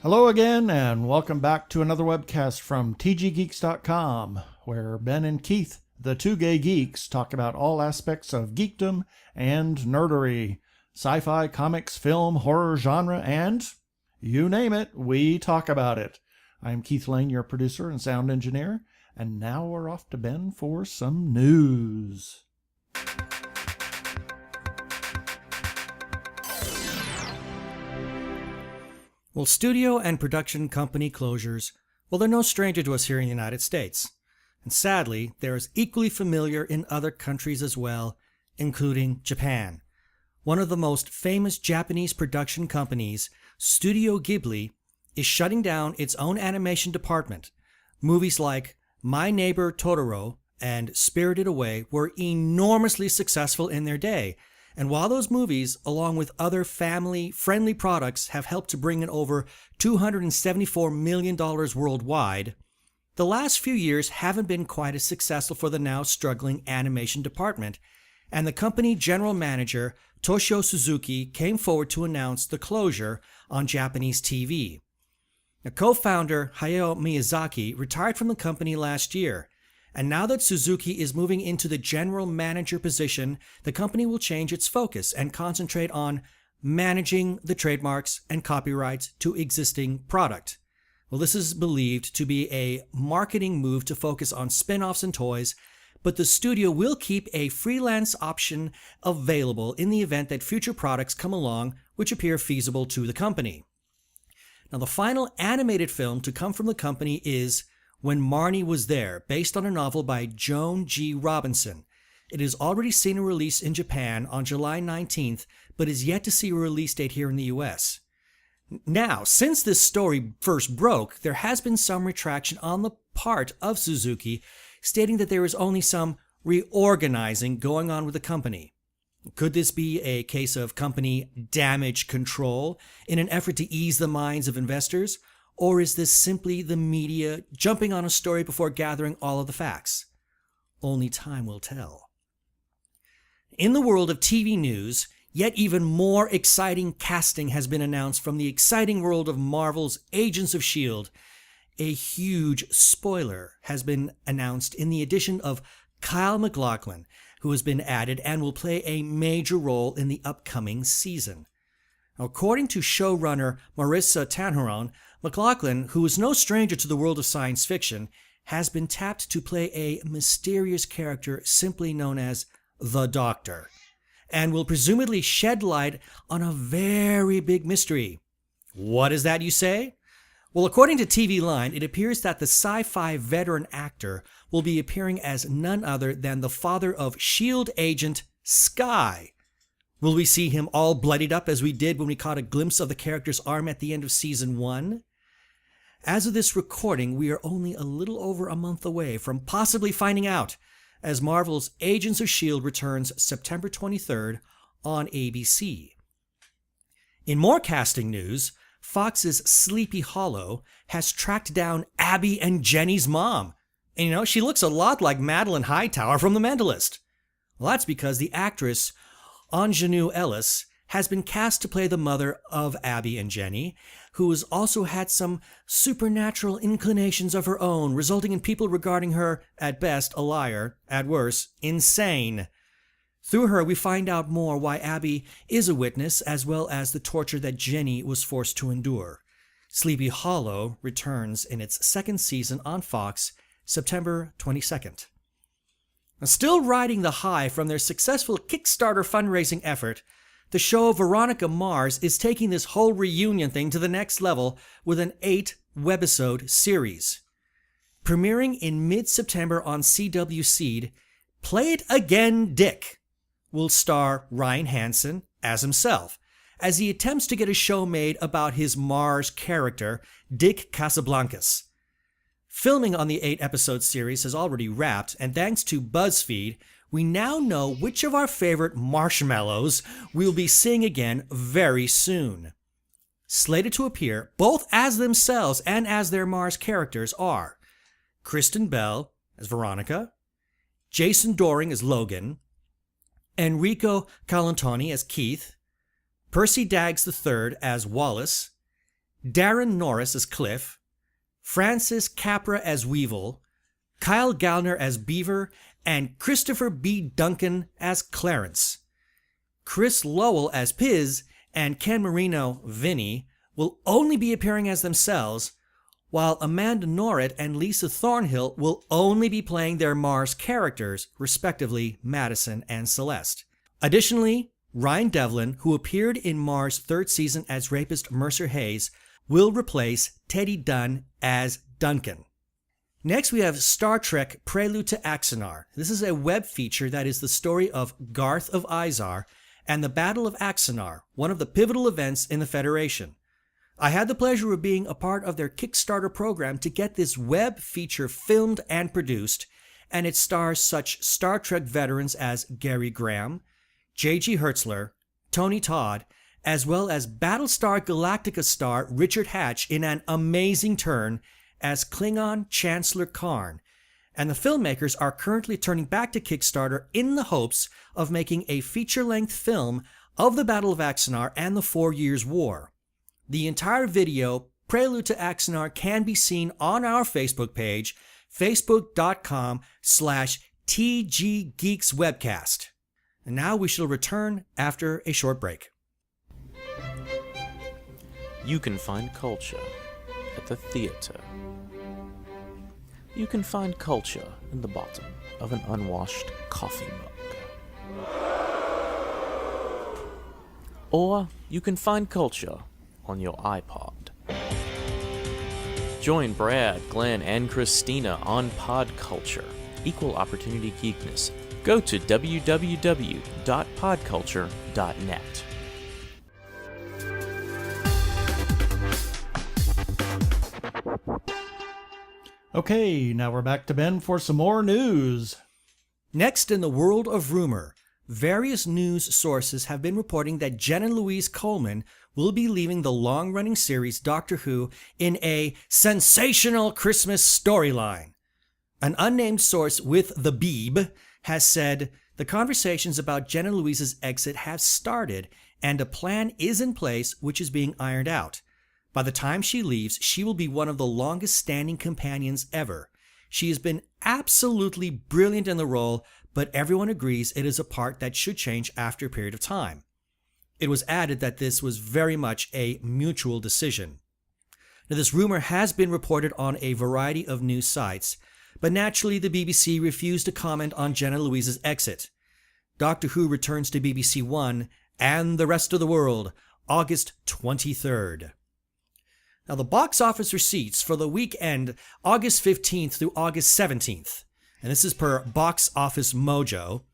Hello again, and welcome back to another webcast from tggeeks.com, where Ben and Keith, the two gay geeks, talk about all aspects of geekdom and nerdery, sci-fi, comics, film, horror, genre, and you name it, we talk about it. I'm Keith Lane, your producer and sound engineer, and now we're off to Ben for some news. Well, studio and production company closures, well, they're no stranger to us here in the United States. And sadly, they're as equally familiar in other countries as well, including Japan. One of the most famous Japanese production companies, Studio Ghibli, is shutting down its own animation department. Movies like My Neighbor Totoro and Spirited Away were enormously successful in their day. And while those movies, along with other family-friendly products, have helped to bring in over $274 million worldwide, the last few years haven't been quite as successful for the now struggling animation department, and the company general manager, Toshio Suzuki, came forward to announce the closure on Japanese TV. The co-founder, Hayao Miyazaki, retired from the company last year. And now that Suzuki is moving into the general manager position, the company will change its focus and concentrate on managing the trademarks and copyrights to existing product. Well, this is believed to be a marketing move to focus on spin-offs and toys, but the studio will keep a freelance option available in the event that future products come along which appear feasible to the company. Now, the final animated film to come from the company is When Marnie Was There, based on a novel by Joan G. Robinson. It has already seen a release in Japan on July 19th, but is yet to see a release date here in the US. Now, since this story first broke, there has been some retraction on the part of Suzuki, stating that there is only some reorganizing going on with the company. Could this be a case of company damage control in an effort to ease the minds of investors? Or is this simply the media jumping on a story before gathering all of the facts? Only time will tell. In the world of TV news, yet even more exciting casting has been announced from the exciting world of Marvel's Agents of S.H.I.E.L.D. A huge spoiler has been announced in the addition of Kyle MacLachlan, who has been added and will play a major role in the upcoming season. According to showrunner Marissa Tanharon, MacLachlan, who is no stranger to the world of science fiction, has been tapped to play a mysterious character simply known as the Doctor, and will presumably shed light on a very big mystery. What is that, you say? Well, according to TV Line, it appears that the sci-fi veteran actor will be appearing as none other than the father of S.H.I.E.L.D. agent Skye. Will we see him all bloodied up as we did when we caught a glimpse of the character's arm at the end of Season 1? As of this recording, we are only a little over a month away from possibly finding out, as Marvel's Agents of S.H.I.E.L.D. returns September 23rd on ABC. In more casting news, Fox's Sleepy Hollow has tracked down Abby and Jenny's mom. And she looks a lot like Madeline Hightower from The Mentalist. Well, that's because the actress Ingenue Ellis has been cast to play the mother of Abby and Jenny, who has also had some supernatural inclinations of her own, resulting in people regarding her, at best, a liar, at worst, insane. Through her, we find out more why Abby is a witness, as well as the torture that Jenny was forced to endure. Sleepy Hollow returns in its second season on Fox, September 22nd. Still riding the high from their successful Kickstarter fundraising effort, the show Veronica Mars is taking this whole reunion thing to the next level with an 8-webisode series. Premiering in mid-September on CW Seed, Play It Again Dick will star Ryan Hansen as himself, as he attempts to get a show made about his Mars character, Dick Casablancas. Filming on the 8-episode series has already wrapped, and thanks to BuzzFeed, we now know which of our favorite marshmallows we'll be seeing again very soon. Slated to appear both as themselves and as their Mars characters are Kristen Bell as Veronica, Jason Doring as Logan, Enrico Colantoni as Keith, Percy Daggs III as Wallace, Darren Norris as Cliff, Francis Capra as Weevil, Kyle Gallner as Beaver, and Christopher B. Duncan as Clarence. Chris Lowell as Piz and Ken Marino, Vinny, will only be appearing as themselves, while Amanda Norrit and Lisa Thornhill will only be playing their Mars characters, respectively Madison and Celeste. Additionally, Ryan Devlin, who appeared in Mars' third season as rapist Mercer Hayes, will replace Teddy Dunn as Duncan. Next, we have Star Trek Prelude to Axanar. This is a web feature that is the story of Garth of Izar and the Battle of Axanar, one of the pivotal events in the Federation. I had the pleasure of being a part of their Kickstarter program to get this web feature filmed and produced, and it stars such Star Trek veterans as Gary Graham, J.G. Hertzler, Tony Todd, as well as Battlestar Galactica star Richard Hatch in an amazing turn as Klingon Chancellor Karn, and the filmmakers are currently turning back to Kickstarter in the hopes of making a feature-length film of the Battle of Axanar and the 4 Years' War. The entire video, Prelude to Axanar, can be seen on our Facebook page, facebook.com/TGGeeksWebcast. And now we shall return after a short break. You can find culture at the theater. You can find culture in the bottom of an unwashed coffee mug. Or you can find culture on your iPod. Join Brad, Glenn, and Christina on Pod Culture, Equal Opportunity Geekness. Go to www.podculture.net. Okay, now we're back to Ben for some more news. Next, in the world of rumor, various news sources have been reporting that Jen and Louise Coleman will be leaving the long-running series Doctor Who in a sensational Christmas storyline. An unnamed source with the Beeb has said the conversations about Jen and Louise's exit have started and a plan is in place which is being ironed out. By the time she leaves, she will be one of the longest-standing companions ever. She has been absolutely brilliant in the role, but everyone agrees it is a part that should change after a period of time. It was added that this was very much a mutual decision. Now, this rumor has been reported on a variety of news sites, but naturally the BBC refused to comment on Jenna Louise's exit. Doctor Who returns to BBC One and the rest of the world, August 23rd. Now, the box office receipts for the weekend August 15th through August 17th, and this is per Box Office Mojo.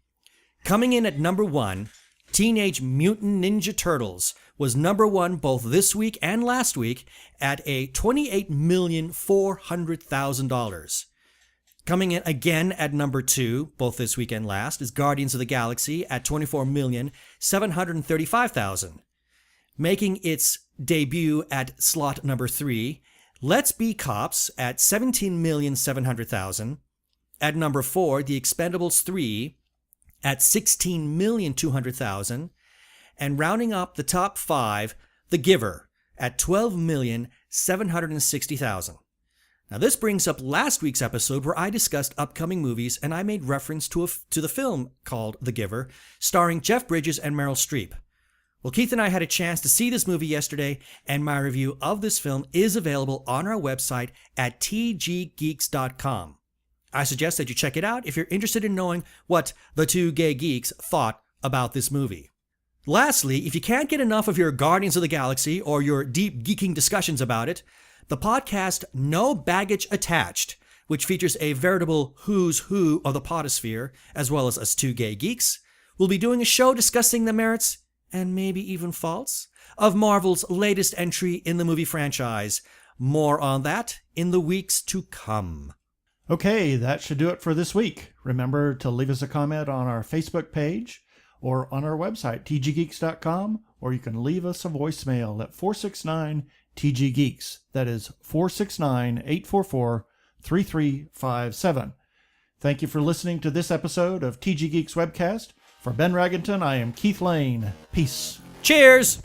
Coming in at number 1, Teenage Mutant Ninja Turtles was number 1 both this week and last week at a $28,400,000. Coming in again at number 2, both this week and last, is Guardians of the Galaxy at $24,735,000. Making its debut at slot number 3, Let's Be Cops at $17,700,000. At number 4, The Expendables 3 at $16,200,000. And rounding up the top 5, The Giver at $12,760,000. Now this brings up last week's episode where I discussed upcoming movies and I made reference to the film called The Giver, starring Jeff Bridges and Meryl Streep. Well, Keith and I had a chance to see this movie yesterday, and my review of this film is available on our website at tggeeks.com. I suggest that you check it out if you're interested in knowing what the two gay geeks thought about this movie. Lastly, if you can't get enough of your Guardians of the Galaxy or your deep geeking discussions about it, the podcast No Baggage Attached, which features a veritable who's who of the podosphere, as well as us two gay geeks, will be doing a show discussing the merits and maybe even faults of Marvel's latest entry in the movie franchise. More on that in the weeks to come. Okay, that should do it for this week. Remember to leave us a comment on our Facebook page or on our website, tggeeks.com, or you can leave us a voicemail at 469-TG-GEEKS. That is 469-844-3357. Thank you for listening to this episode of TG Geeks Webcast. For Ben Raggington, I am Keith Lane. Peace. Cheers!